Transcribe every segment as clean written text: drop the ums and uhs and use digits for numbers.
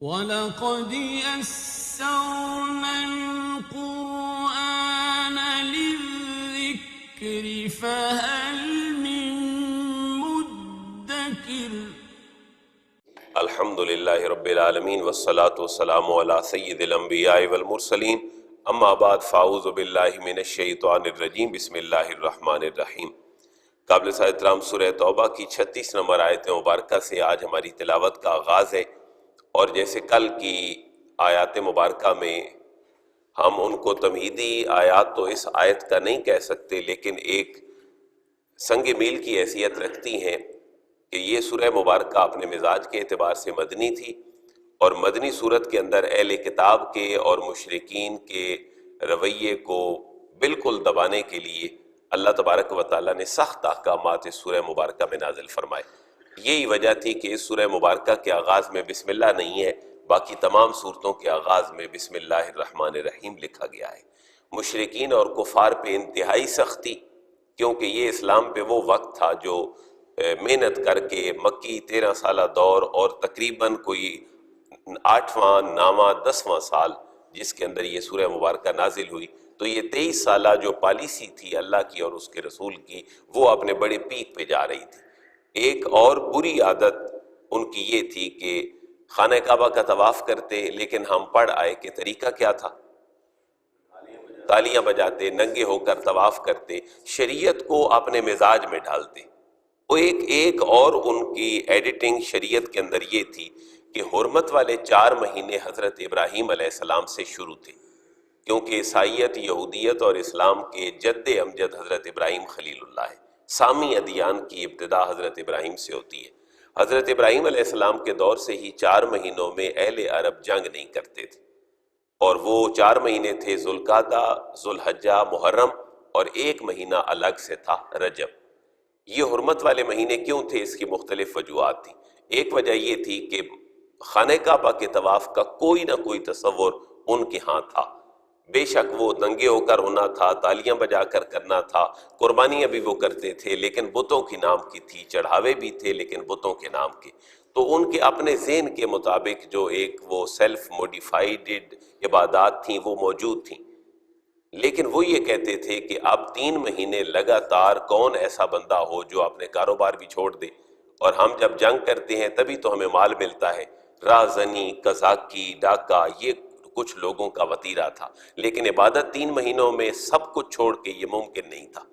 وَلَقَدْ يَسَّرْنَا الْقُرْآنَ لِلذِّكْرِ فَهَلْ مِن مُّدَّكِرٍ۔ الحمد للہ رب العالمین والصلاة والسلام علی سید الانبیاء والمرسلین، اما بعد فاعوذ باللہ من الشیطان الرجیم، بسم اللہ الرحمن الرحیم۔ قابل احترام سورہ توبہ کی 36 نمبر آیت مبارکہ سے آج ہماری تلاوت کا آغاز ہے، اور جیسے کل کی آیات مبارکہ میں ہم ان کو تمہیدی آیات تو اس آیت کا نہیں کہہ سکتے، لیکن ایک سنگ میل کی حیثیت رکھتی ہیں کہ یہ سورہ مبارکہ اپنے مزاج کے اعتبار سے مدنی تھی، اور مدنی صورت کے اندر اہل کتاب کے اور مشرکین کے رویے کو بالکل دبانے کے لیے اللہ تبارک و تعالیٰ نے سخت احکامات اس سورہ مبارکہ میں نازل فرمائے۔ یہی وجہ تھی کہ اس سورہ مبارکہ کے آغاز میں بسم اللہ نہیں ہے، باقی تمام صورتوں کے آغاز میں بسم اللہ الرحمن الرحیم لکھا گیا ہے۔ مشرکین اور کفار پہ انتہائی سختی، کیونکہ یہ اسلام پہ وہ وقت تھا جو محنت کر کے مکی 13 سالہ دور اور تقریباً کوئی 8واں 9واں 10واں سال جس کے اندر یہ سورہ مبارکہ نازل ہوئی، تو یہ 23 سالہ جو پالیسی تھی اللہ کی اور اس کے رسول کی، وہ اپنے بڑے پیک پہ جا رہی تھی۔ ایک اور بری عادت ان کی یہ تھی کہ خانہ کعبہ کا طواف کرتے، لیکن ہم پڑھ آئے کہ طریقہ کیا تھا؟ تالیاں بجاتے، ننگے ہو کر طواف کرتے، شریعت کو اپنے مزاج میں ڈالتے۔ وہ ایک اور ان کی ایڈیٹنگ شریعت کے اندر یہ تھی کہ حرمت والے 4 مہینے حضرت ابراہیم علیہ السلام سے شروع تھے، کیونکہ عیسائیت، یہودیت اور اسلام کے جد امجد حضرت ابراہیم خلیل اللہ ہے۔ سامی ادیان کی ابتدا حضرت ابراہیم سے ہوتی ہے۔ حضرت ابراہیم علیہ السلام کے دور سے ہی 4 مہینوں میں اہل عرب جنگ نہیں کرتے تھے، اور وہ 4 مہینے تھے ذوالقعدہ، ذوالحجہ، محرم، اور 1 مہینہ الگ سے تھا رجب۔ یہ حرمت والے مہینے کیوں تھے؟ اس کی مختلف وجوہات تھیں۔ ایک وجہ یہ تھی کہ خانہ کعبہ کے طواف کا کوئی نہ کوئی تصور ان کے ہاں تھا، بے شک وہ ننگے ہو کر ہونا تھا، تالیاں بجا کر کرنا تھا، قربانیاں بھی وہ کرتے تھے لیکن بتوں کے نام کی تھی، چڑھاوے بھی تھے لیکن بتوں کے نام کے۔ تو ان کے اپنے ذہن کے مطابق جو ایک وہ سیلف موڈیفائیڈ عبادات تھیں وہ موجود تھیں، لیکن وہ یہ کہتے تھے کہ اب 3 مہینے لگاتار کون ایسا بندہ ہو جو اپنے کاروبار بھی چھوڑ دے، اور ہم جب جنگ کرتے ہیں تبھی تو ہمیں مال ملتا ہے۔ رازنی، قزاقی، ڈاکہ، یہ کچھ لوگوں کا وتیرہ تھا، لیکن عبادت 3 مہینوں میں سب کچھ چھوڑ کے یہ ممکن نہیں تھا۔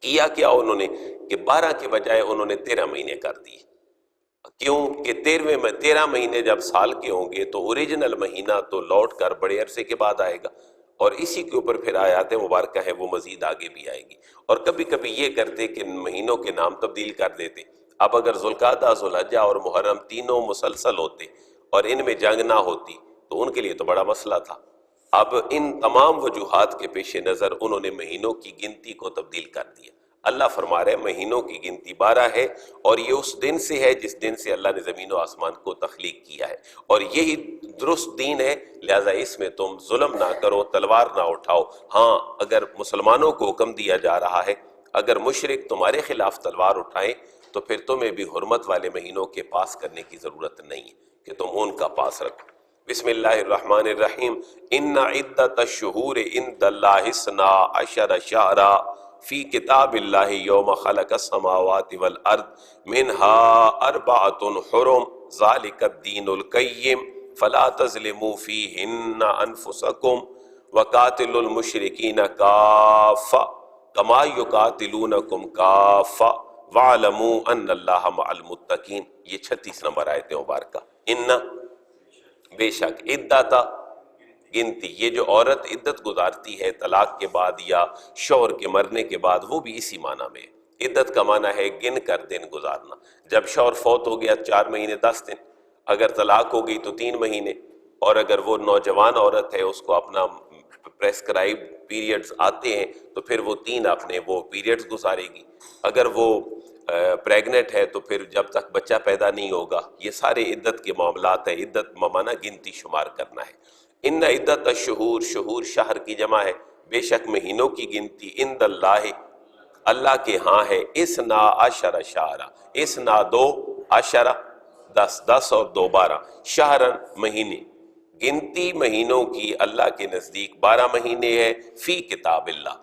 کیا انہوں نے کہ 12 کے بجائے انہوں نے 13 مہینے کر دیے۔ کیوں کہ 13 مہینے جب سال کے ہوں گے تو اوریجنل مہینہ تو لوٹ کر بڑے عرصے کے بعد آئے گا، اور اسی کے اوپر پھر آیات مبارکہ ہے وہ مزید آگے بھی آئے گی۔ اور کبھی کبھی یہ کرتے کہ مہینوں کے نام تبدیل کر دیتے۔ اب اگر ذوالقعدہ، ذوالحجہ اور محرم تینوں مسلسل ہوتے اور ان میں جنگ نہ ہوتی تو ان کے لیے تو بڑا مسئلہ تھا۔ اب ان تمام وجوہات کے پیش نظر انہوں نے مہینوں کی گنتی کو تبدیل کر دیا۔ اللہ فرما رہے مہینوں کی گنتی 12 ہے، اور یہ اس دن سے ہے جس دن سے اللہ نے زمین و آسمان کو تخلیق کیا ہے، اور یہی درست دین ہے، لہذا اس میں تم ظلم نہ کرو، تلوار نہ اٹھاؤ۔ ہاں، اگر مسلمانوں کو حکم دیا جا رہا ہے اگر مشرک تمہارے خلاف تلوار اٹھائیں تو پھر تمہیں بھی حرمت والے مہینوں کے پاس کرنے کی ضرورت نہیں ہے کہ تم ان کا پاس رکھو۔ بسم اللہ الرحمن الرحیم۔ ان عدت الشہور عند اللہ 12 شہرا فی کتاب اللہ یوم خلق السماوات والارض منہا 4 حرم ذالک الدین القیم فلا تظلموا فیہن انفسکم وقاتلوا المشرکین کافہ کما یقاتلونکم کافہ وَاعْلَمُوا أَنَّ اللَّهَ مَعَ الْمُتَّقِينَ۔ یہ 36 نمبر آیت مبارکہ۔ ان بے شک، عدت گنتی، یہ جو عورت عدت گزارتی ہے طلاق کے بعد یا شوہر کے مرنے کے بعد، وہ بھی اسی معنی میں ہے۔ عدت کا معنی ہے گن کر دن گزارنا۔ جب شوہر فوت ہو گیا 4 مہینے 10 دن، اگر طلاق ہو گئی تو 3 مہینے، اور اگر وہ نوجوان عورت ہے اس کو اپنا پریسکرائب پیریڈز آتے ہیں تو پھر وہ 3 اپنے وہ پیریڈز گزارے گی۔ اگر وہ پریگنٹ ہے تو پھر جب تک بچہ پیدا نہیں ہوگا۔ یہ سارے عدت کے معاملات ہیں۔ عدت معنی گنتی شمار کرنا ہے۔ ان عدت الشہور، شہور شہر کی جمع ہے، بے شک مہینوں کی گنتی عند اللہ، اللہ کے ہاں ہے، 12 شہرا، 12 10 10 اور 2 12 شہرن مہینے، گنتی مہینوں کی اللہ کے نزدیک 12 مہینے ہے، فی کتاب اللہ،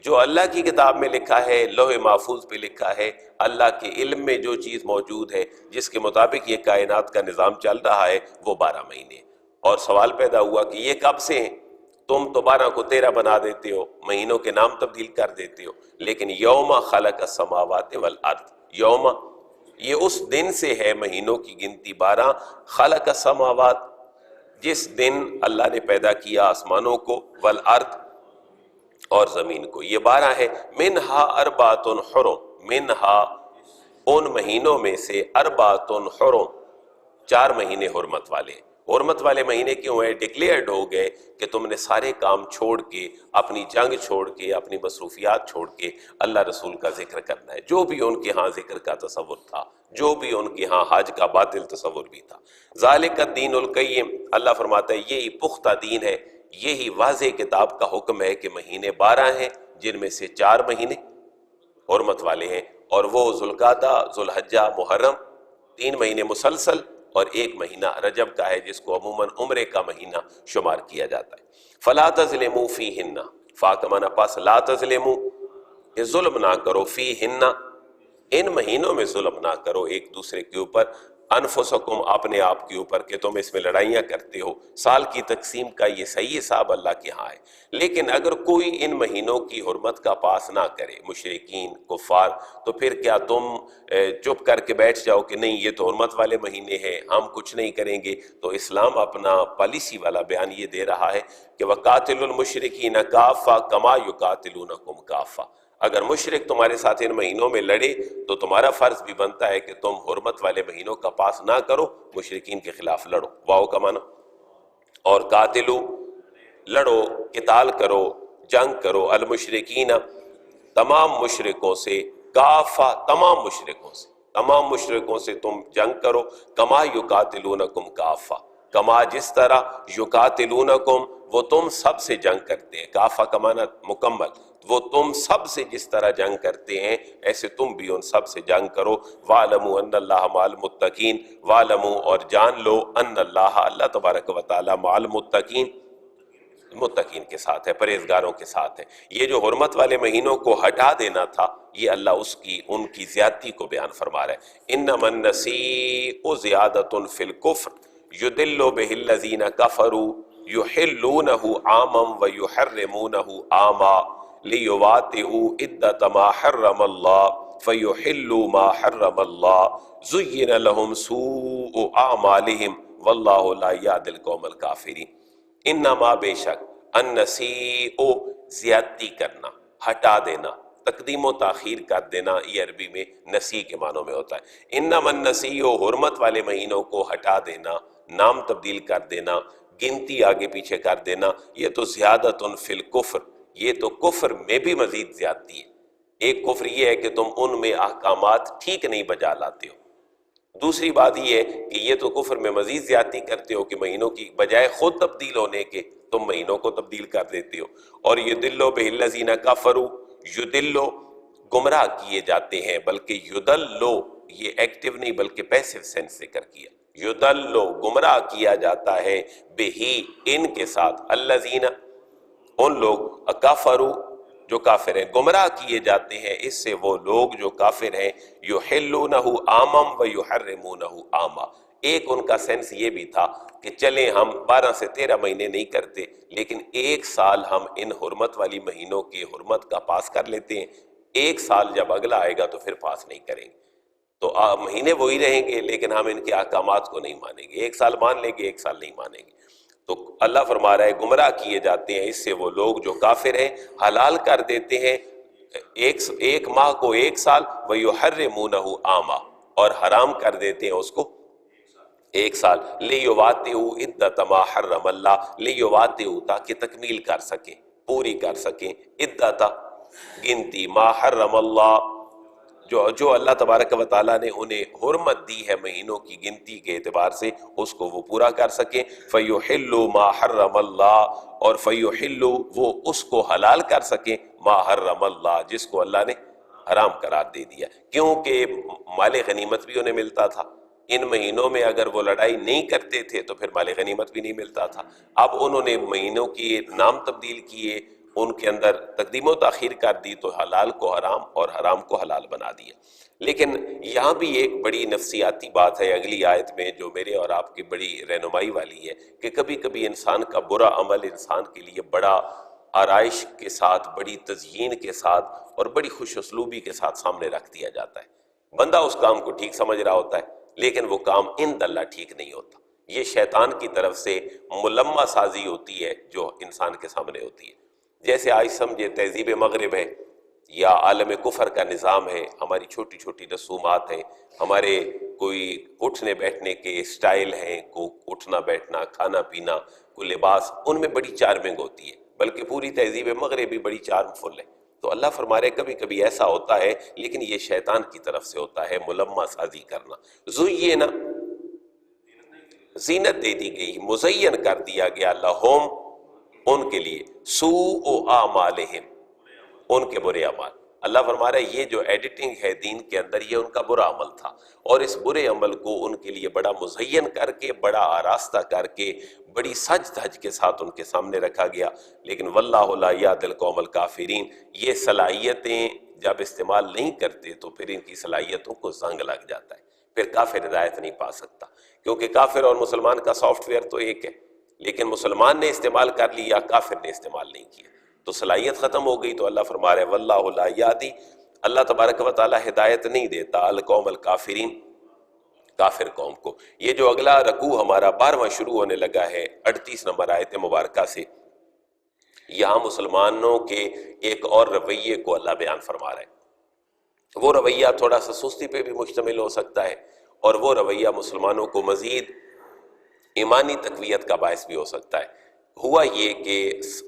جو اللہ کی کتاب میں لکھا ہے، لوح محفوظ پہ لکھا ہے، اللہ کے علم میں جو چیز موجود ہے جس کے مطابق یہ کائنات کا نظام چل رہا ہے وہ 12 مہینے۔ اور سوال پیدا ہوا کہ یہ کب سے ہیں؟ تم تو 12 کو 13 بنا دیتے ہو، مہینوں کے نام تبدیل کر دیتے ہو، لیکن یوم خلق السماوات والارض، یوم یہ اس دن سے ہے مہینوں کی گنتی 12، خلق السماوات جس دن اللہ نے پیدا کیا آسمانوں کو، والارض اور زمین کو، یہ 12 ہے۔ منہا اربعۃ حرم، منہا ان مہینوں میں سے اربعۃ حرم 4 مہینے حرمت والے ہیں۔ حرمت والے مہینے کیوں ہیں؟ ڈکلیئرڈ ہو گئے کہ تم نے سارے کام چھوڑ کے، اپنی جنگ چھوڑ کے، اپنی مصروفیات چھوڑ کے اللہ رسول کا ذکر کرنا ہے، جو بھی ان کے ہاں ذکر کا تصور تھا، جو بھی ان کے ہاں حج کا باطل تصور بھی تھا۔ ذالک الدین القیم، اللہ فرماتا ہے یہی پختہ دین ہے، یہی واضح کتاب کا حکم ہے کہ مہینے 12 ہیں، جن میں سے 4 مہینے حرمت والے ہیں، اور وہ ذوالقعدہ، ذوالحجہ، محرم، 3 مہینے مسلسل، اور 1 مہینہ رجب کا ہے جس کو عموماً عمرے کا مہینہ شمار کیا جاتا ہے۔ فلا تظلموا فیہن، فا کا معنی پاس، لا تظلموا، کہ ظلم نہ کرو، فیہن ان مہینوں میں ظلم نہ کرو ایک دوسرے کے اوپر، انفسکم اپنے آپ کے اوپر، کہ تم اس میں لڑائیاں کرتے ہو۔ سال کی تقسیم کا یہ صحیح حساب اللہ کے ہاں ہے، لیکن اگر کوئی ان مہینوں کی حرمت کا پاس نہ کرے، مشرکین، کفار، تو پھر کیا تم چپ کر کے بیٹھ جاؤ کہ نہیں یہ تو حرمت والے مہینے ہیں، ہم کچھ نہیں کریں گے؟ تو اسلام اپنا پالیسی والا بیان یہ دے رہا ہے کہ وَقَاتِلُوا الْمُشْرِكِينَ كَافَّةً كَمَا يُقَاتِلُونَكُمْ كَافَّةً، اگر مشرک تمہارے ساتھ ان مہینوں میں لڑے تو تمہارا فرض بھی بنتا ہے کہ تم حرمت والے مہینوں کا پاس نہ کرو، مشرکین کے خلاف لڑو۔ واو کا معنی، اور قاتلو لڑو، قتال کرو، جنگ کرو، المشرکین تمام مشرکوں سے، کافہ تمام مشرکوں سے، تمام مشرکوں سے تم جنگ کرو، کما یقاتلونکم کافہ، کما جس طرح، یقاتلونکم وہ تم سب سے جنگ کرتے ہیں، کافہ کا معنی مکمل، وہ تم سب سے جس طرح جنگ کرتے ہیں ایسے تم بھی ان سب سے جنگ کرو۔ وَاعْلَمُوا أَنَّ اللَّهَ مَعَ الْمُتَّقِينَ، وَاعْلَمُوا اور جان لو، أَنَّ اللَّهَ اللہ تبارک و تعالی مع المتقین، متقین کے ساتھ ہے، پرہیزگاروں کے ساتھ ہے۔ یہ جو حرمت والے مہینوں کو ہٹا دینا تھا، یہ اللہ ان کی زیادتی کو بیان فرما رہا ہے۔ إِنَّمَا النَّسِيءُ زِيَادَةٌ فِي الْكُفْرِ يُضِلُّ بِهِ الَّذِينَ كَفَرُوا يُحِلُّونَهُ عَامًا وَيُحَرِّمُونَهُ عَامًا لِيُوَاطِئُوا عِدَّةَ مَا حَرَّمَ اللَّهُ فَيُحِلُّوا مَا حَرَّمَ اللَّهُ زُيِّنَ لَهُمْ سُوءُ أَعْمَالِهِمْ وَاللَّهُ لَا يَهْدِي الْقَوْمَ الْكَافِرِينَ۔ انما بے شک، النسیء زیادتی کرنا، ہٹا دینا، تقدیم و تاخیر کر دینا، یہ عربی میں نسی کے معنوں میں ہوتا ہے۔ انما النسیء حرمت والے مہینوں کو ہٹا دینا، نام تبدیل کر دینا، گنتی آگے پیچھے کر دینا، یہ تو زیادۃ فی الکفر، یہ تو کفر میں بھی مزید زیادتی ہے۔ ایک کفر یہ ہے کہ تم ان میں احکامات ٹھیک نہیں بجا لاتے ہو، دوسری بات یہ ہے کہ یہ تو کفر میں مزید زیادتی کرتے ہو کہ مہینوں کی بجائے خود تبدیل ہونے کے تم مہینوں کو تبدیل کر دیتے ہو۔ اور یدلو بہ الذین کفروا، یدلو گمراہ کیے جاتے ہیں، بلکہ یدلو یہ ایکٹیو نہیں بلکہ پیسو سینس ذکر کیا، یدلو گمراہ کیا جاتا ہے، بہی ان کے ساتھ، الذین ان لوگ، کفروا جو کافر ہیں، گمراہ کیے جاتے ہیں اس سے وہ لوگ جو کافر ہیں، یحلونہ عامًا ویحرمونہ عامًا۔ ایک ان کا سینس یہ بھی تھا کہ چلیں ہم 12 سے 13 مہینے نہیں کرتے، لیکن 1 سال ہم ان حرمت والی مہینوں کی حرمت کا پاس کر لیتے ہیں، 1 سال جب اگلا آئے گا تو پھر پاس نہیں کریں گے، تو مہینے وہی رہیں گے لیکن ہم ان کے احکامات کو نہیں مانیں گے، 1 سال مان لیں گے، 1 سال نہیں مانیں گے۔ تو اللہ فرما رہا ہے گمراہ کیے جاتے ہیں اس سے وہ لوگ جو کافر ہیں، حلال کر دیتے ہیں ایک ماہ کو 1 سال، وَيُحَرِّمُونَهُ عَامًا اور حرام کر دیتے ہیں اس کو 1 سال، لِيُوَاطِئُوا عِدَّةَ مَا حَرَّمَ اللَّهُ، لِيُوَاطِئُوا تاکہ تکمیل کر سکیں، پوری کر سکیں، عِدَّةَ گنتی، مَا حَرَّمَ اللَّهُ جو اللہ تبارک و تعالیٰ نے انہیں حرمت دی ہے مہینوں کی گنتی کے اعتبار سے، اس کو وہ پورا کر سکیں۔ فَيُحِلُّوا مَا حَرَّمَ اللَّهُ اور فَيُحِلُّوا وہ اس کو حلال کر سکیں، مَا حَرَّمَ اللَّهُ جس کو اللہ نے حرام قرار دے دیا، کیونکہ مال غنیمت بھی انہیں ملتا تھا، ان مہینوں میں اگر وہ لڑائی نہیں کرتے تھے تو پھر مال غنیمت بھی نہیں ملتا تھا. اب انہوں نے مہینوں کی نام تبدیل کیے، ان کے اندر تقدیم و تاخیر کر دی، تو حلال کو حرام اور حرام کو حلال بنا دیا. لیکن یہاں بھی ایک بڑی نفسیاتی بات ہے اگلی آیت میں جو میرے اور آپ کی بڑی رہنمائی والی ہے، کہ کبھی کبھی انسان کا برا عمل انسان کے لیے بڑا آرائش کے ساتھ، بڑی تزیین کے ساتھ اور بڑی خوش اسلوبی کے ساتھ سامنے رکھ دیا جاتا ہے. بندہ اس کام کو ٹھیک سمجھ رہا ہوتا ہے لیکن وہ کام عند اللہ ٹھیک نہیں ہوتا. یہ شیطان کی طرف سے ملمہ سازی ہوتی ہے جو انسان کے سامنے ہوتی ہے. جیسے آج سمجھے تہذیب مغرب ہے یا عالم کفر کا نظام ہے، ہماری چھوٹی چھوٹی رسومات ہیں، ہمارے کوئی اٹھنے بیٹھنے کے اسٹائل ہیں، کو اٹھنا بیٹھنا، کھانا پینا، کوئی لباس، ان میں بڑی چارمنگ ہوتی ہے، بلکہ پوری تہذیب مغرب بھی بڑی چارم فل ہے. تو اللہ فرما رہے کبھی کبھی ایسا ہوتا ہے لیکن یہ شیطان کی طرف سے ہوتا ہے، ملمہ سازی کرنا. زینا، زینت دے دی گئی، مزین کر دیا گیا، لہم، ان کے لیے، سوء اعمالہم، ان کے برے عمل. اللہ فرما رہا ہے یہ جو ایڈیٹنگ ہے دین کے اندر، یہ ان کا برا عمل تھا، اور اس برے عمل کو ان کے لیے بڑا مزین کر کے، بڑا آراستہ کر کے، بڑی سج دھج کے ساتھ ان کے سامنے رکھا گیا. لیکن واللہ لا یہدی القوم الکافرین، یہ صلاحیتیں جب استعمال نہیں کرتے تو پھر ان کی صلاحیتوں کو زنگ لگ جاتا ہے، پھر کافر ہدایت نہیں پا سکتا. کیونکہ کافر اور مسلمان کا سافٹ ویئر تو ایک ہے، لیکن مسلمان نے استعمال کر لیا، کافر نے استعمال نہیں کیا تو صلاحیت ختم ہو گئی. تو اللہ فرما رہے واللہ لا یہدی، اللہ تبارک و تعالی ہدایت نہیں دیتا القوم الکافرین، کافر قوم کو. یہ جو اگلا رکوع ہمارا 12واں شروع ہونے لگا ہے 38 نمبر آیت مبارکہ سے، یہاں مسلمانوں کے ایک اور رویے کو اللہ بیان فرما رہا ہے. وہ رویہ تھوڑا سا سستی پہ بھی مشتمل ہو سکتا ہے، اور وہ رویہ مسلمانوں کو مزید ایمانی تقویت کا باعث بھی ہو سکتا ہے. ہوا یہ کہ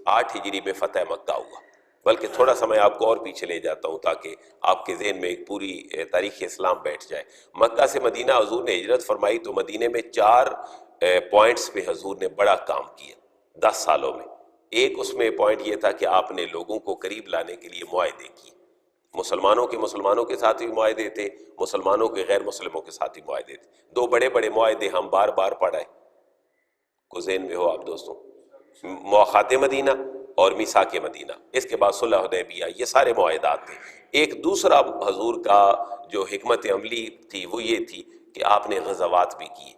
8 ہجری میں فتح مکہ ہوا، بلکہ تھوڑا سا میں آپ کو اور پیچھے لے جاتا ہوں تاکہ آپ کے ذہن میں ایک پوری تاریخ اسلام بیٹھ جائے. مکہ سے مدینہ حضور نے ہجرت فرمائی تو مدینے میں 4 پوائنٹس پہ حضور نے بڑا کام کیا 10 سالوں میں. ایک اس میں پوائنٹ یہ تھا کہ آپ نے لوگوں کو قریب لانے کے لیے معاہدے کیے. مسلمانوں کے ساتھ بھی معاہدے تھے، مسلمانوں کے غیر مسلموں کے ساتھ بھی معاہدے تھے. 2 بڑے بڑے معاہدے ہم بار بار پڑھائے، کو ذہن میں ہو آپ دوستوں، مواخات مدینہ اور میثاق مدینہ، اس کے بعد صلح حدیبیہ، یہ سارے معاہدات تھے. ایک دوسرا حضور کا جو حکمت عملی تھی وہ یہ تھی کہ آپ نے غزوات بھی کی،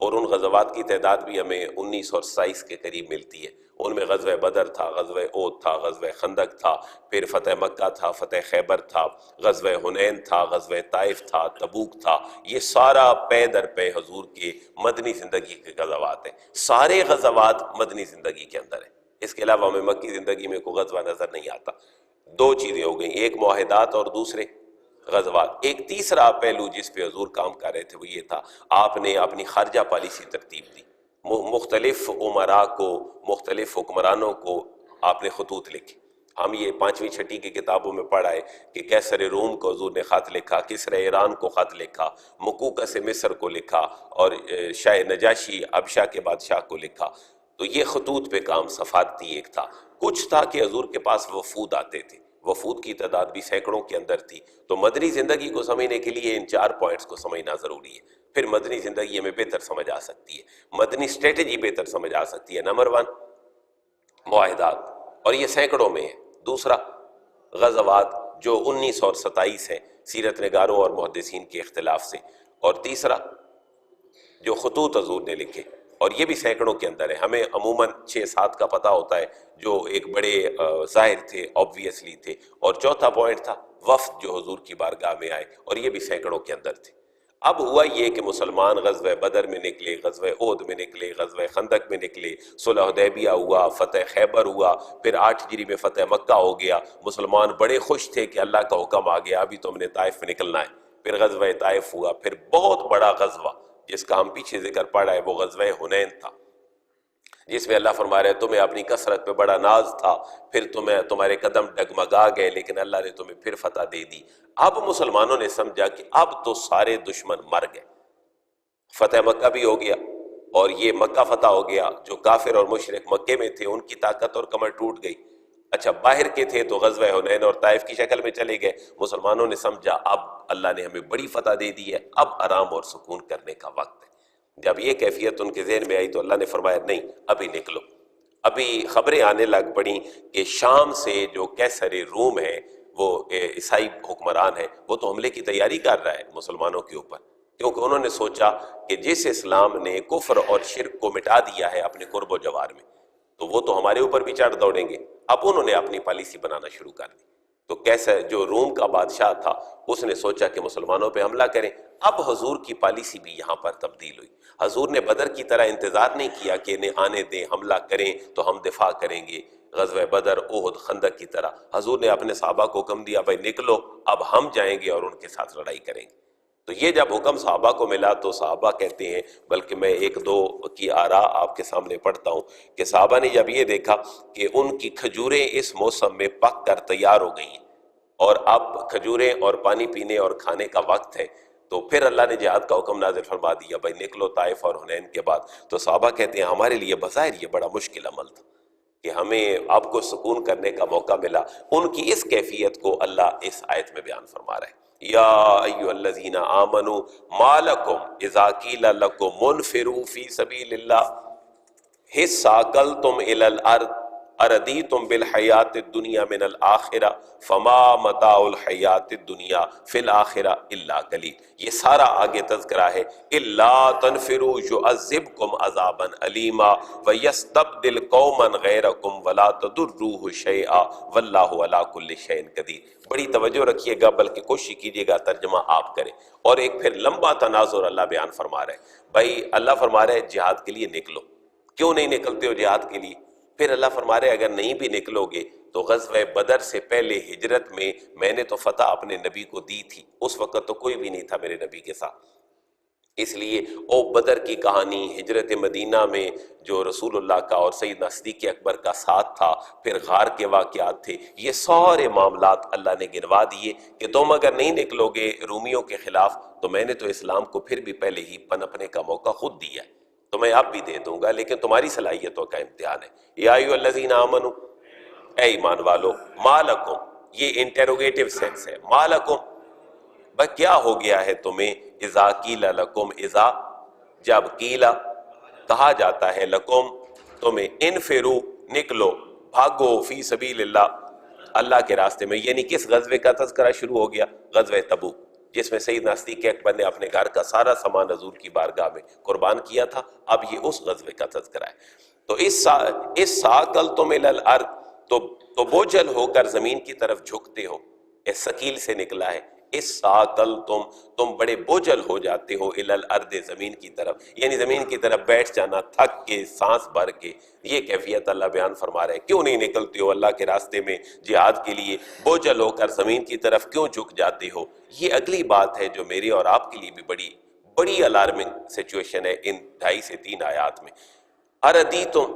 اور ان غزوات کی تعداد بھی ہمیں 19 اور 27 کے قریب ملتی ہے. ان میں غزوہ بدر تھا، غزوہ احد تھا، غزوہ خندق تھا، پھر فتح مکہ تھا، فتح خیبر تھا، غزوہ حنین تھا، غزوہ طائف تھا، تبوک تھا. یہ سارا پے در پے حضور کے مدنی زندگی کے غزوات ہیں. سارے غزوات مدنی زندگی کے اندر ہیں. اس کے علاوہ ہمیں مکی زندگی میں کوئی غزوہ نظر نہیں آتا. 2 چیزیں ہو گئیں، ایک معاہدات اور دوسرے غزوات. ایک تیسرا پہلو جس پہ حضور کام کر رہے تھے وہ یہ تھا، آپ نے اپنی خارجہ پالیسی ترتیب دی. مختلف عمراء کو، مختلف حکمرانوں کو آپ نے خطوط لکھے. ہم یہ 5ویں 6ٹی کی کتابوں میں پڑھا ہے کہ کیسر روم کو حضور نے خط لکھا، کسرا ایران کو خط لکھا، مکوکس مصر کو لکھا، اور شاہ نجاشی حبشہ کے بادشاہ کو لکھا. تو یہ خطوط پہ کام سفارتی ایک تھا. کچھ تھا کہ حضور کے پاس وفود آتے تھے، وفود کی تعداد بھی سینکڑوں کے اندر تھی. تو مدنی زندگی کو سمجھنے کے لیے ان 4 پوائنٹس کو سمجھنا ضروری ہے، پھر مدنی زندگی ہمیں بہتر سمجھ آ سکتی ہے، مدنی اسٹریٹجی بہتر سمجھ آ سکتی ہے. نمبر 1 معاہدات، اور یہ سینکڑوں میں ہے. دوسرا غزوات جو 19 اور 27 ہیں سیرت نگاروں اور محدثین کے اختلاف سے. اور تیسرا جو خطوط حضور نے لکھے، اور یہ بھی سینکڑوں کے اندر ہے. ہمیں عموماً 6-7 کا پتہ ہوتا ہے جو ایک بڑے ظاہر تھے، آبویسلی تھے. اور چوتھا پوائنٹ تھا وفد جو حضور کی بارگاہ میں آئے، اور یہ بھی سینکڑوں کے اندر تھے. اب ہوا یہ کہ مسلمان غزوہ بدر میں نکلے، غزوہ احد میں نکلے، غزوہ خندق میں نکلے، صلح حدیبیہ ہوا، فتح خیبر ہوا، پھر 8 ہجری میں فتح مکہ ہو گیا. مسلمان بڑے خوش تھے کہ اللہ کا حکم آ گیا، ابھی تو ہم نے طائف میں نکلنا ہے. پھر غزوہ طائف ہوا، پھر بہت بڑا غزوہ جس کا ہم پیچھے ذکر پڑا ہے وہ غزوہ حنین تھا، جس میں اللہ فرما رہے ہیں تمہیں اپنی کثرت پہ بڑا ناز تھا، پھر تمہارے قدم ڈگمگا گئے، لیکن اللہ نے تمہیں پھر فتح دے دی. اب مسلمانوں نے سمجھا کہ اب تو سارے دشمن مر گئے، فتح مکہ بھی ہو گیا، اور یہ مکہ فتح ہو گیا. جو کافر اور مشرک مکے میں تھے ان کی طاقت اور کمر ٹوٹ گئی. اچھا باہر کے تھے تو غزوہ حنین اور طائف کی شکل میں چلے گئے. مسلمانوں نے سمجھا اب اللہ نے ہمیں بڑی فتح دے دی ہے، اب آرام اور سکون کرنے کا وقت ہے۔ جب یہ کیفیت ان کے ذہن میں آئی تو اللہ نے فرمایا نہیں، ابھی نکلو۔ ابھی خبریں آنے لگ پڑیں کہ شام سے جو کیسر روم ہے، وہ عیسائی حکمران ہے، وہ تو حملے کی تیاری کر رہا ہے مسلمانوں کے اوپر، کیونکہ انہوں نے سوچا کہ جس اسلام نے کفر اور شرک کو مٹا دیا ہے اپنے قرب و جوار میں، تو وہ تو ہمارے اوپر بھی چڑھ دوڑیں گے۔ اب انہوں نے اپنی پالیسی بنانا شروع کر دی۔ تو کیسے جو روم کا بادشاہ تھا اس نے سوچا کہ مسلمانوں پہ حملہ کریں۔ اب حضور کی پالیسی بھی یہاں پر تبدیل ہوئی۔ حضور نے بدر کی طرح انتظار نہیں کیا کہ انہیں آنے دیں، حملہ کریں تو ہم دفاع کریں گے، غزوہ بدر، احد، خندق کی طرح۔ حضور نے اپنے صحابہ کو حکم دیا بھائی نکلو، اب ہم جائیں گے اور ان کے ساتھ لڑائی کریں گے۔ تو یہ جب حکم صحابہ کو ملا تو صحابہ کہتے ہیں، بلکہ میں ایک دو کی آراء آپ کے سامنے پڑھتا ہوں کہ صحابہ نے جب یہ دیکھا کہ ان کی کھجوریں اس موسم میں پک کر تیار ہو گئی ہیں اور اب کھجوریں اور پانی پینے اور کھانے کا وقت ہے، تو پھر اللہ نے جہاد کا حکم نازل فرما دیا بھائی نکلو طائف اور حنین کے بعد۔ تو صحابہ کہتے ہیں ہمارے لیے بظاہر یہ بڑا مشکل عمل تھا کہ ہمیں آپ کو سکون کرنے کا موقع ملا۔ ان کی اس کیفیت کو اللہ اس آیت میں بیان فرما رہا ہے، یا ایھا الذین آمنوا ما لکم اذا قیل لکم انفروا فی سبیل اللہ ثاقلتم الی الارض اردیتم بالحیات الدنیا من الآخرہ فما متاع الحیات الدنیا فی الآخرہ الا قلیل۔ یہ سارا آگے تذکرہ ہے، الا تنفروا یعذبکم عذابا علیما ویستبدل قوما غیرکم ولا تضروہ شیئا واللہ علی کل شیء قدیر۔ بڑی توجہ رکھیے گا، بلکہ کوشش کیجیے گا ترجمہ آپ کریں۔ اور ایک پھر لمبا تناظر اللہ بیان فرما رہا ہے۔ بھائی اللہ فرما رہا ہے جہاد کے لیے نکلو، کیوں نہیں نکلتے ہو جہاد کے لیے؟ پھر اللہ فرما رہے اگر نہیں بھی نکلو گے تو غزوہ بدر سے پہلے ہجرت میں نے تو فتح اپنے نبی کو دی تھی، اس وقت تو کوئی بھی نہیں تھا میرے نبی کے ساتھ، اس لیے بدر کی کہانی، ہجرت مدینہ میں جو رسول اللہ کا اور سیدنا صدیق اکبر کا ساتھ تھا، پھر غار کے واقعات تھے، یہ سارے معاملات اللہ نے گنوا دیے کہ تم اگر نہیں نکلو گے رومیوں کے خلاف تو میں نے تو اسلام کو پھر بھی پہلے ہی پنپنے کا موقع خود دیا ہے، تو میں اب بھی دے دوں گا، لیکن تمہاری صلاحیتوں کا امتحان ہے۔ یا ایھا الذین آمنوا، اے ایمان والو، ما لکم، یہ انٹیروگیٹو سینس ہے، ما لکم، بھئی کیا ہو گیا ہے تمہیں، اذا قیل لکم، اذا جب قیل کہا جاتا ہے، لکم تمہیں، انفروا نکلو، بھاگو، فی سبیل اللہ اللہ کے راستے میں، یعنی کس غزوے کا تذکرہ شروع ہو گیا؟ غزوہ تبوک، جس میں سیدنا صدیق اکبر نے اپنے گھر کا سارا سامان حضور کی بارگاہ میں قربان کیا تھا، اب یہ اس غزوے کا تذکرہ ہے۔ تو اس ثاقلتم الی الارض، تو بوجھل ہو کر زمین کی طرف جھکتے ہو، اس ثقیل سے نکلا ہے، اس ثاقلتم، تم بڑے بوجھل ہو جاتے ہو، الی الارض، زمین کی طرف، یعنی زمین کی طرف بیٹھ جانا، تھک کے، سانس بھر کے، یہ کیفیت اللہ بیان فرما رہے ہیں۔ کیوں نہیں نکلتے ہو اللہ کے راستے میں جہاد کے لیے؟ بوجھل ہو کر زمین کی طرف کیوں جھک جاتے ہو؟ یہ اگلی بات ہے جو میری اور آپ کے لیے بھی بڑی الارمنگ سچویشن ہے ان 2.5 سے 3 آیات میں۔ اردیتم،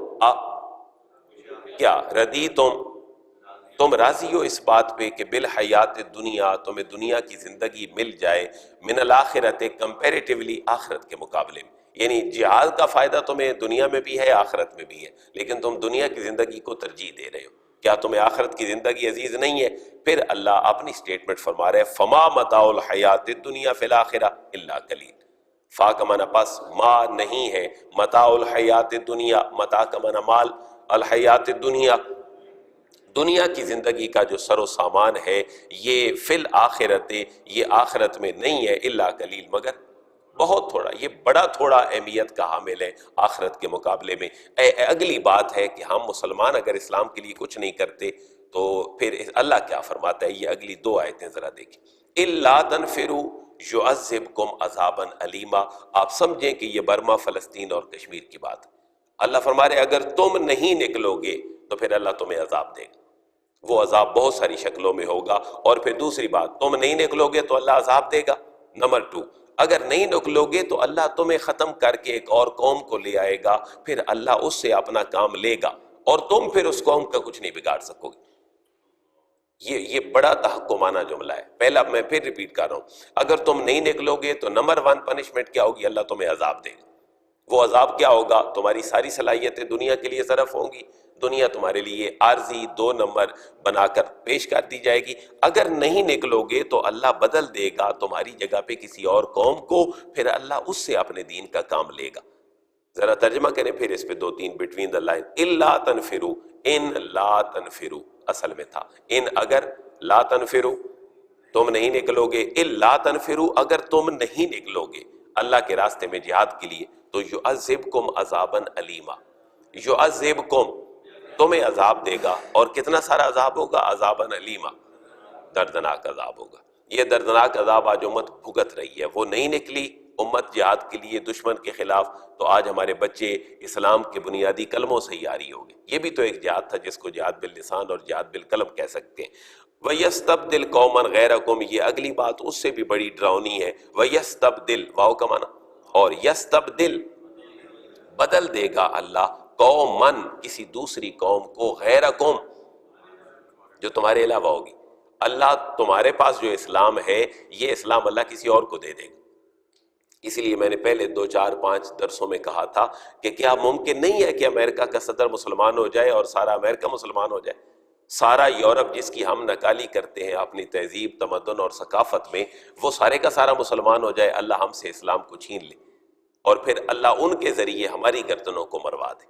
کیا ردیتم، تم راضی ہو اس بات پہ کہ بالحیات دنیا، تمہیں دنیا کی زندگی مل جائے، من الآخرت، کمپیریٹیولی آخرت کے مقابلے میں، یعنی جہاد کا فائدہ تمہیں دنیا میں بھی ہے آخرت میں بھی ہے، لیکن تم دنیا کی زندگی کو ترجیح دے رہے ہو، کیا تمہیں آخرت کی زندگی عزیز نہیں ہے؟ پھر اللہ اپنی سٹیٹمنٹ فرما رہے ہیں، فما متاع الحیات الدنیا فی الآخرہ الا قلیل۔ فا کا معنی پس، ما نہیں ہے، متاع الحیات الدنیا، متاع کا معنی مال، الحیات الدنیا، دنیا کی زندگی کا جو سر و سامان ہے، یہ فی الآخرت، یہ آخرت میں نہیں ہے، الا قلیل، مگر بہت تھوڑا، یہ بڑا تھوڑا اہمیت کا حامل ہے آخرت کے مقابلے میں۔ اگلی بات ہے کہ ہم مسلمان اگر اسلام کے لیے کچھ نہیں کرتے تو پھر اللہ کیا فرماتا ہے، یہ اگلی 2 آیتیں ذرا دیکھیں۔ الا تنفروا یعذبکم عذابا علیما، آپ سمجھیں کہ یہ برما، فلسطین اور کشمیر کی بات ہے۔ اللہ فرما رہے اگر تم نہیں نکلو گے تو پھر اللہ تمہیں عذاب دے گا، وہ عذاب بہت ساری شکلوں میں ہوگا۔ اور پھر دوسری بات، تم نہیں نکلو گے تو اللہ عذاب دے گا۔ نمبر 2، اگر نہیں نکلو گے تو اللہ تمہیں ختم کر کے ایک اور قوم کو لے آئے گا، پھر اللہ اس سے اپنا کام لے گا اور تم پھر اس قوم کا کچھ نہیں بگاڑ سکو گے۔ یہ بڑا تحکمانہ جملہ ہے۔ پہلا میں پھر ریپیٹ کر رہا ہوں، اگر تم نہیں نکلو گے تو نمبر 1 پنشمنٹ کیا ہوگی؟ اللہ تمہیں عذاب دے گا۔ وہ عذاب کیا ہوگا؟ تمہاری ساری صلاحیتیں دنیا کے لیے صرف ہوں گی، دنیا تمہارے لیے عارضی 2 نمبر بنا کر پیش کر دی جائے گی. اگر نہیں نکلو گے تو اللہ بدل دے گا تمہاری جگہ پہ کسی اور قوم کو، پھر اللہ اس سے اپنے دین کا کام لے گا. ذرا ترجمہ کریں پھر اس پہ 2-3 بٹوین دا لائن. الا تنفروا، ان لا تنفروا اصل میں تھا ان اگر، لا تنفروا تم نہیں نکلو گے، الا تنفروا اگر تم نہیں نکلو گے اللہ کے راستے میں جہاد کے لیے، تو یعذبکم عذابا علیما. یعذبکم تمہیں عذاب دے گا، اور کتنا سارا عذاب ہوگا؟ عذابا علیما، دردناک عذاب ہوگا. یہ دردناک عذاب آج امت بھگت رہی ہے. وہ نہیں نکلی امت جہاد کے لیے دشمن کے خلاف، تو آج ہمارے بچے اسلام کے بنیادی کلموں سے ہی آری ہو گئے. یہ بھی تو ایک جہاد تھا جس کو جہاد باللسان اور جہاد بالقلم کہہ سکتے ہیں. وَيَسْتَبْدِلْ قَوْمًا غَيْرَكُمْ، یہ اگلی بات اس سے بھی بڑی ڈراؤنی ہے. وَيَسْتَبْدِلْ واو کا معنی، اور یستبدل بدل دے گا اللہ قومن کسی دوسری قوم کو، غیرکم جو تمہارے علاوہ ہوگی. اللہ تمہارے پاس جو اسلام ہے یہ اسلام اللہ کسی اور کو دے دے گا. اسی لیے میں نے پہلے 2-4-5 درسوں میں کہا تھا کہ کیا ممکن نہیں ہے کہ امریکہ کا صدر مسلمان ہو جائے اور سارا امریکہ مسلمان ہو جائے؟ سارا یورپ جس کی ہم نکالی کرتے ہیں اپنی تہذیب، تمدن اور ثقافت میں، وہ سارے کا سارا مسلمان ہو جائے، اللہ ہم سے اسلام کو چھین لے اور پھر اللہ ان کے ذریعے ہماری گردنوں کو مروا دے.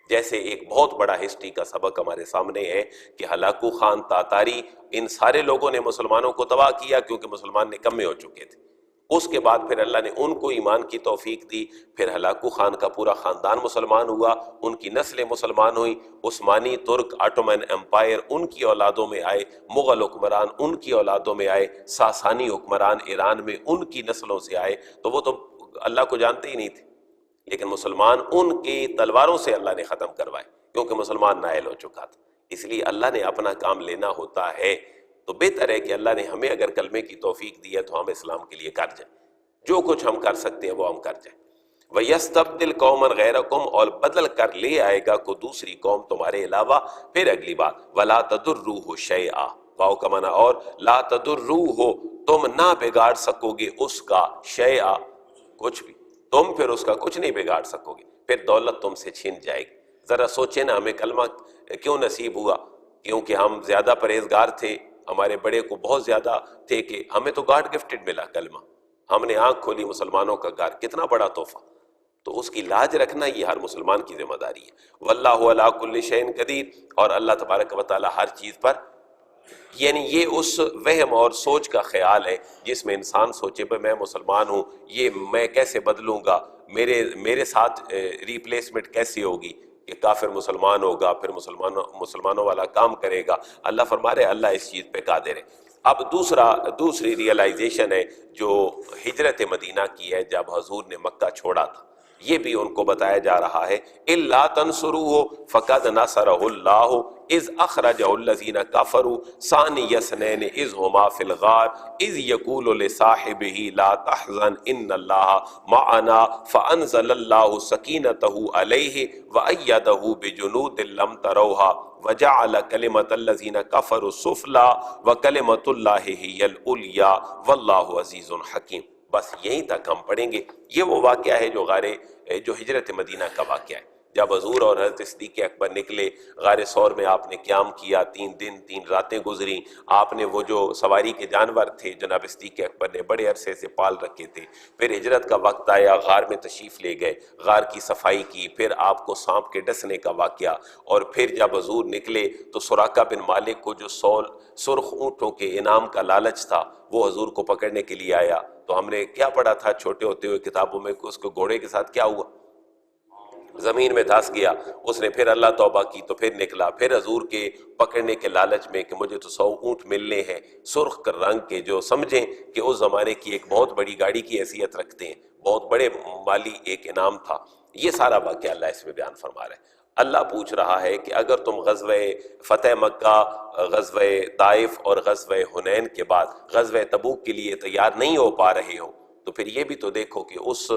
جیسے ایک بہت بڑا ہسٹری کا سبق ہمارے سامنے ہے کہ ہلاکو خان تاتاری، ان سارے لوگوں نے مسلمانوں کو تباہ کیا کیونکہ مسلمان نکمے ہو چکے تھے. اس کے بعد پھر اللہ نے ان کو ایمان کی توفیق دی، پھر ہلاکو خان کا پورا خاندان مسلمان ہوا، ان کی نسلیں مسلمان ہوئی. عثمانی، ترک، آٹومن امپائر ان کی اولادوں میں آئے، مغل حکمران ان کی اولادوں میں آئے، ساسانی حکمران ایران میں ان کی نسلوں سے آئے. تو وہ تو اللہ کو جانتے ہی نہیں تھے، لیکن مسلمان ان کی تلواروں سے اللہ نے ختم کروائے کیونکہ مسلمان نائل ہو چکا تھا. اس لیے اللہ نے اپنا کام لینا ہوتا ہے تو بہتر ہے کہ اللہ نے ہمیں اگر کلمے کی توفیق دی ہے تو ہم اسلام کے لیے کر جائیں، جو کچھ ہم کر سکتے ہیں وہ ہم کر جائیں. وَيَسْتَبْدِلْ قَوْمًا غَيْرَكُمْ اور بدل کر لے آئے گا کوئی دوسری قوم تمہارے علاوہ. پھر اگلی بات وَلَا تَضُرُّوهُ شَيْئًا، واو کا معنی اور، لا تَضُرُّوهُ تم نہ بگاڑ سکو گے اس کا، شَيْئًا کچھ بھی، تم پھر اس کا کچھ نہیں بگاڑ سکو گے، پھر دولت تم سے چھن جائے گی. ذرا سوچیں نا ہمیں کلمہ کیوں نصیب ہوا؟ کیونکہ ہم زیادہ پرہیزگار تھے، ہمارے بڑے کو بہت زیادہ تھے کہ ہمیں تو گاڈ گفٹڈ ملا کلمہ، ہم نے آنکھ کھولی مسلمانوں کا گھر، کتنا بڑا تحفہ. تو اس کی لاج رکھنا یہ ہر مسلمان کی ذمہ داری ہے. واللہ علی کل شیء قدیر، اور اللہ تبارک و تعالی ہر چیز پر، یعنی یہ اس وہم اور سوچ کا خیال ہے جس میں انسان سوچے بھئی میں مسلمان ہوں، یہ میں کیسے بدلوں گا، میرے ساتھ ریپلیسمنٹ کیسے ہوگی کہ کافر مسلمان ہوگا پھر مسلمانوں والا کام کرے گا. اللہ فرما رہے اللہ اس چیز پہ قادر ہے. اب دوسری ریئلائزیشن ہے جو ہجرت مدینہ کی ہے جب حضور نے مکہ چھوڑا تھا، یہ بھی ان کو بتایا جا رہا ہے. الا تنصروه فقد نصرہ اللہ اذ اخرجہ الذین کفروا ثانی اثنین اذ ہما فی الغار اذ یقول لصاحبہ لا تحزن ان اللہ معنا فانزل اللہ سکینتہ علیہ وأیدہ بجنود لم تروها وجعل کلمۃ الذین کفروا السفلی وکلمۃ اللہ ہی العلیٰ واللہ عزیز حکیم. بس یہیں تک ہم پڑھیں گے. یہ وہ واقعہ ہے جو ہجرت مدینہ کا واقعہ ہے. جب حضور اور حضرت صدیق اکبر نکلے غار ثور میں، آپ نے قیام کیا، 3 دن 3 راتیں گزری. آپ نے وہ جو سواری کے جانور تھے جناب صدیق اکبر نے بڑے عرصے سے پال رکھے تھے، پھر ہجرت کا وقت آیا، غار میں تشریف لے گئے، غار کی صفائی کی، پھر آپ کو سانپ کے ڈسنے کا واقعہ، اور پھر جب حضور نکلے تو سراقہ بن مالک کو جو سرخ اونٹوں کے انعام کا لالچ تھا وہ حضور کو پکڑنے کے لیے آیا. تو ہم نے کیا پڑھا تھا چھوٹے ہوتے ہوئے کتابوں میں کہ اس کو گھوڑے کے ساتھ کیا ہوا، زمین میں دھس گیا. اس نے پھر اللہ توبہ کی تو پھر نکلا، پھر حضور کے پکڑنے کے لالچ میں کہ مجھے تو 100 اونٹ ملنے ہیں سرخ رنگ کے، جو سمجھیں کہ اس زمانے کی ایک بہت بڑی گاڑی کی حیثیت رکھتے ہیں، بہت بڑے مالی ایک انعام تھا. یہ سارا واقعہ اللہ اس میں بیان فرما رہا ہے. اللہ پوچھ رہا ہے کہ اگر تم غزوہ فتح مکہ، غزوہ طائف اور غزوہ حنین کے بعد غزوہ تبوک کے لیے تیار نہیں ہو پا رہے ہو تو پھر یہ بھی تو دیکھو کہ اس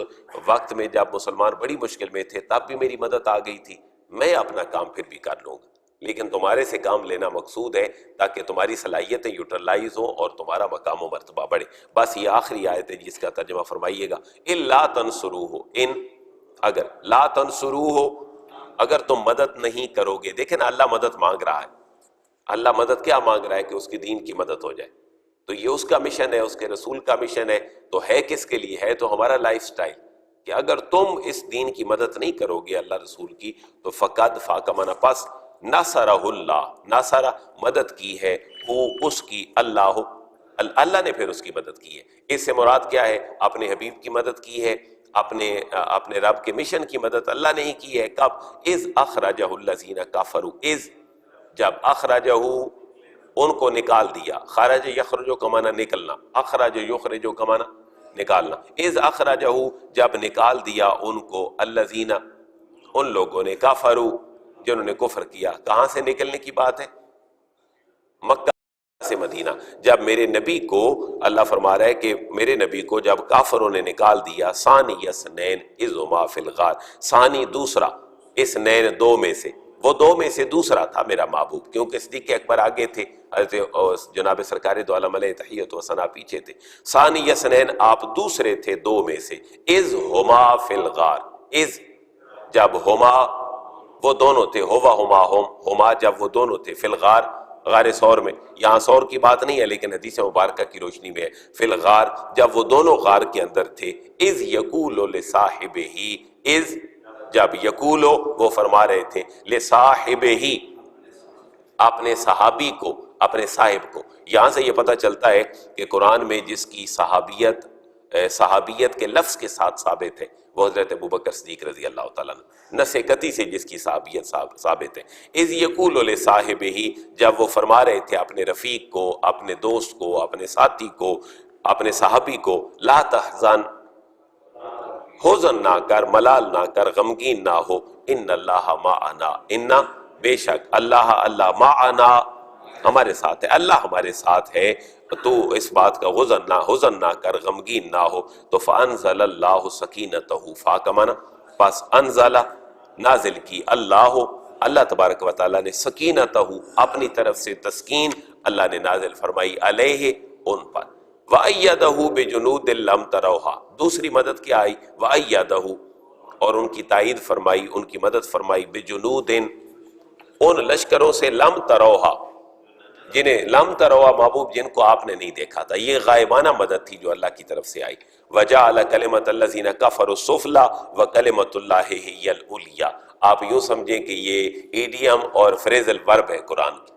وقت میں جب مسلمان بڑی مشکل میں تھے تب بھی میری مدد آ گئی تھی، میں اپنا کام پھر بھی کر لوں گا. لیکن تمہارے سے کام لینا مقصود ہے تاکہ تمہاری صلاحیتیں یوٹیلائز ہوں اور تمہارا مقام و مرتبہ بڑھے. بس یہ آخری آیت ہے جس کا ترجمہ فرمائیے گا. الا تنصروہ، ان اگر، لا تنصروہ اگر تم مدد نہیں کرو گے. دیکھیں نا اللہ مدد مانگ رہا ہے. اللہ مدد کیا مانگ رہا ہے؟ کہ اس کے دین کی مدد ہو جائے. تو یہ اس کا مشن ہے، اس کے رسول کا مشن ہے. تو ہے کس کے لیے؟ ہے تو ہمارا لائف سٹائل کہ اگر تم اس دین کی مدد نہیں کرو گے اللہ رسول کی تو فقد فاکمنا پس نصرہ اللہ، نصرہ مدد کی ہے، وہ اس کی اللہ، اللہ نے پھر اس کی مدد کی ہے. اس سے مراد کیا ہے؟ اپنے حبیب کی مدد کی ہے، اپنے رب کے مشن کی مدد اللہ نے ہی کی ہے. کب؟ اذ اخرجہ الذین کفروا، اذ جب اخرجہ ان کو نکال دیا. خرج یخرج کا معنی نکلنا، اخرج یخرج کا معنی نکالنا. اذ اخرجہ جب نکال دیا ان کو، الذین ان لوگوں نے، کفروا جنہوں نے کفر کیا. کہاں سے نکلنے کی بات ہے؟ مکہ سے مدینہ. جب میرے نبی کو اللہ فرما رہا ہے کہ میرے نبی کو جب کافروں نے نکال دیا، ثانی اثنین اذ ہما فی الغار، ثانی دوسرا، اثنین دو میں سے، وہ دو میں سے دوسرا تھا میرا محبوب، کیونکہ صدیق اکبر آگے تھے، حضرت جناب سرکار دو عالم علیہ تحیت و ثنا پیچھے تھے. ثانی اثنین آپ دوسرے تھے دو میں سے، اذ ہما فی الغار، اذ جب ہما وہ دونوں تھے، ہوا ہما ہما جب وہ دونوں تھے، فی الغار غار سور میں. یہاں سور کی بات نہیں ہے لیکن حدیث مبارکہ کی روشنی میں ہے. فی الغار جب وہ دونوں غار کے اندر تھے، اذ یقول لصاحبہ، اذ جب یقولو وہ فرما رہے تھے، لصاحبہ اپنے صحابی کو، اپنے صاحب کو. یہاں سے یہ پتہ چلتا ہے کہ قرآن میں جس کی صحابیت کے لفظ کے ساتھ ثابت ہے وہ حضرت ابوبکر صدیق رضی اللہ تعالیٰ عنہ، نص قطعی سے جس کی صحابیت ثابت ہے. اذ یقول لصاحبہ جب وہ فرما رہے تھے اپنے رفیق کو، اپنے دوست کو، اپنے ساتھی کو، اپنے صحابی کو، لا تحزن حزن نہ کر، ملال نہ کر، غمگین نہ ہو، ان اللہ معنا، ان بے شک اللہ معنا ہمارے ساتھ ہے، اللہ ہمارے ساتھ ہے، تو اس بات کا حزن نہ کر، غمگین نہ ہو. تو فانزل اللہ سکینتہ، فاکمنا پس انزل نازل کی، اللہ تبارک و تعالیٰ نے سکینتہ اپنی طرف سے تسکین اللہ نے نازل فرمائی، علیہ ان پر، وَأَيَّدَهُ بِجُنُودٍ لَمْ تَرَوْهَا دوسری مدد کیا آئی؟ وَأَيَّدَهُ اور ان کی تائید فرمائی، ان کی مدد فرمائی، بِجُنُودٍ ان لشکروں سے، لم تروہا جنہیں لم تروہا محبوب جن کو آپ نے نہیں دیکھا تھا. یہ غائبانہ مدد تھی جو اللہ کی طرف سے آئی. وَجَعَلَ كَلِمَةَ الَّذِينَ كَفَرُوا السُّفْلَى وَكَلِمَةُ اللَّهِ هِيَ الْعُلْيَا. آپ یوں سمجھیں کہ یہ ایڈیم اور فریزل ورب ہے قرآن کی.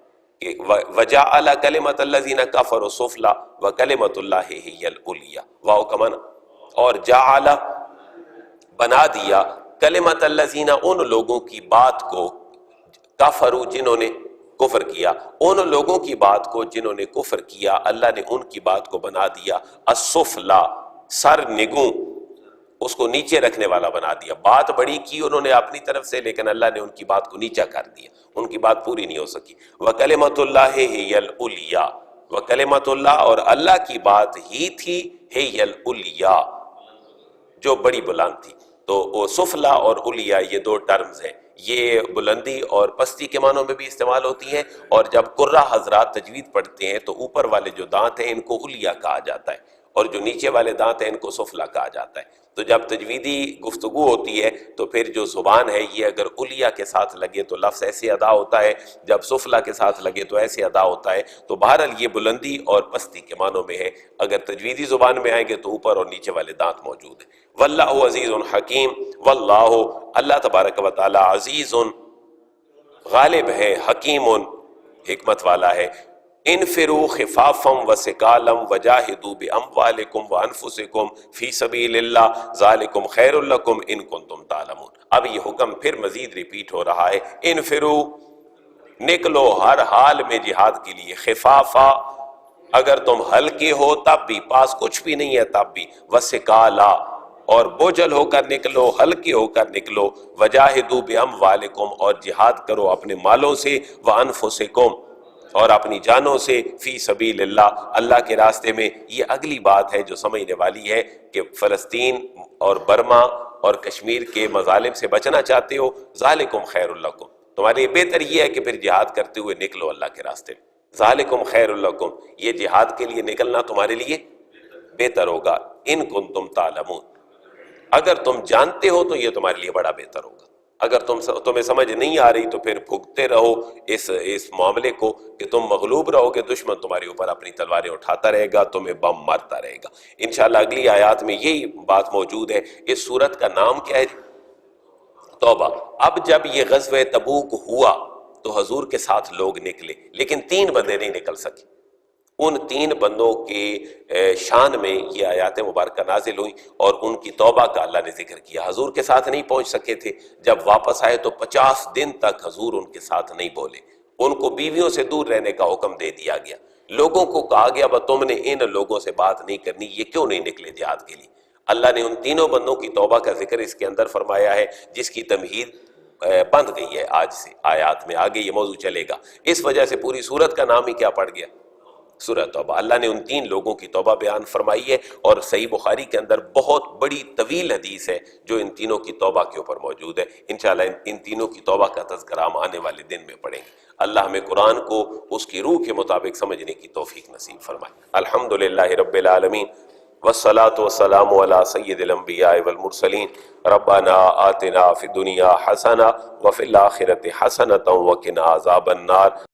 وَجَعَلَ كَلِمَةَ الَّذِينَ كَفَرُوا السُّفْلَى وَكَلِمَةُ اللَّهِ هِيَ الْعُلْيَا. واو کمانا اور جعل بنا دیا، کلمۃ الذین ان لوگوں کی بات کو، کفروا جنہوں نے کفر کیا، ان لوگوں کی بات کو جنہوں نے کفر کیا اللہ نے ان کی بات کو بنا دیا السفلا، سر نگوں، اس کو نیچے رکھنے والا بنا دیا. بات بڑی کی انہوں نے اپنی طرف سے لیکن اللہ نے ان کی بات کو نیچا کر دیا، ان کی بات پوری نہیں ہو سکی. وَكَلِمَةُ اللَّهِ هِيَ الْعُلْيَا، وَكَلِمَةُ اللَّهِ اور اللہ کی بات ہی تھی، هِيَ الْعُلْيَا جو بڑی بلند تھی. تو سفلا اور علیا یہ دو ٹرمز ہیں، یہ بلندی اور پستی کے معنوں میں بھی استعمال ہوتی ہیں، اور جب قرہ حضرات تجوید پڑھتے ہیں تو اوپر والے جو دانت ہیں ان کو علیا کہا جاتا ہے اور جو نیچے والے دانت ہیں ان کو سفلا کہا جاتا ہے. تو جب تجویدی گفتگو ہوتی ہے تو پھر جو زبان ہے یہ اگر علیا کے ساتھ لگے تو لفظ ایسے ادا ہوتا ہے، جب سفلا کے ساتھ لگے تو ایسے ادا ہوتا ہے. تو بہرحال یہ بلندی اور پستی کے معنوں میں ہے. اگر تجویدی زبان میں آئیں گے تو اوپر اور نیچے والے دانت موجود ہیں. واللہ عزیز حکیم، واللہ اللہ تبارک و تعالی عزیز غالب ہے، حکیم حکمت والا ہے. انفروا خفافا وثقالا وجاہدوا باموالکم وانفسکم فی سبیل اللہ ذالکم خیر لکم ان کنتم تعلمون. اب یہ حکم پھر مزید ریپیٹ ہو رہا ہے. انفروا نکلو ہر حال میں جہاد کے لیے، خفافا اگر تم ہلکے ہو تب بھی، پاس کچھ بھی نہیں ہے تب بھی، وثقالا اور بوجھل ہو کر نکلو، ہلکے ہو کر نکلو، وجاہدوا باموالکم اور جہاد کرو اپنے مالوں سے، وانفسکم اور اپنی جانوں سے، فی سبیل اللہ اللہ کے راستے میں. یہ اگلی بات ہے جو سمجھنے والی ہے کہ فلسطین اور برما اور کشمیر کے مظالم سے بچنا چاہتے ہو، ذالکم خیر لکم تمہارے لیے بہتر یہ ہے کہ پھر جہاد کرتے ہوئے نکلو اللہ کے راستے میں. ذالکم خیر لکم یہ جہاد کے لیے نکلنا تمہارے لیے بہتر ہوگا، ان کنتم تعلمون اگر تم جانتے ہو تو یہ تمہارے لیے بڑا بہتر ہوگا. اگر تمہیں سمجھ نہیں آ رہی تو پھر بھگتے رہو اس معاملے کو کہ تم مغلوب رہو گے، دشمن تمہارے اوپر اپنی تلواریں اٹھاتا رہے گا، تمہیں بم مارتا رہے گا۔ انشاءاللہ اگلی آیات میں یہی بات موجود ہے۔ اس سورت کا نام کیا ہے؟ توبہ۔ اب جب یہ غزوہ تبوک ہوا تو حضور کے ساتھ لوگ نکلے، لیکن 3 بندے نہیں نکل سکے۔ ان 3 بندوں کے شان میں یہ آیات مبارکہ نازل ہوئی اور ان کی توبہ کا اللہ نے ذکر کیا۔ حضور کے ساتھ نہیں پہنچ سکے تھے، جب واپس آئے تو 50 دن تک حضور ان کے ساتھ نہیں بولے، ان کو بیویوں سے دور رہنے کا حکم دے دیا گیا۔ لوگوں کو کہا گیا بس تم نے ان لوگوں سے بات نہیں کرنی، یہ کیوں نہیں نکلے جہاد کے لیے؟ اللہ نے ان 3 بندوں کی توبہ کا ذکر اس کے اندر فرمایا ہے، جس کی تمہید بند گئی ہے آج سے آیات میں، آگے یہ موضوع چلے گا۔ اس وجہ سے پوری سورت کا نام ہی کیا پڑ گیا؟ سورہ توبہ۔ اللہ نے ان 3 لوگوں کی توبہ بیان فرمائی ہے، اور صحیح بخاری کے اندر بہت بڑی طویل حدیث ہے جو ان تینوں کی توبہ کے اوپر موجود ہے۔ انشاءاللہ ان تینوں کی توبہ کا تذکرہ ہم آنے والے دن میں پڑھیں گے۔ اللہ ہمیں قرآن کو اس کی روح کے مطابق سمجھنے کی توفیق نصیب فرمائے۔ الحمدللہ رب العالمین، والصلاة والسلام علی سید الانبیاء والمرسلین۔ ربنا آتنا فی الدنیا حسنہ وفی الآخرۃ حسنۃ وقنا عذاب النار۔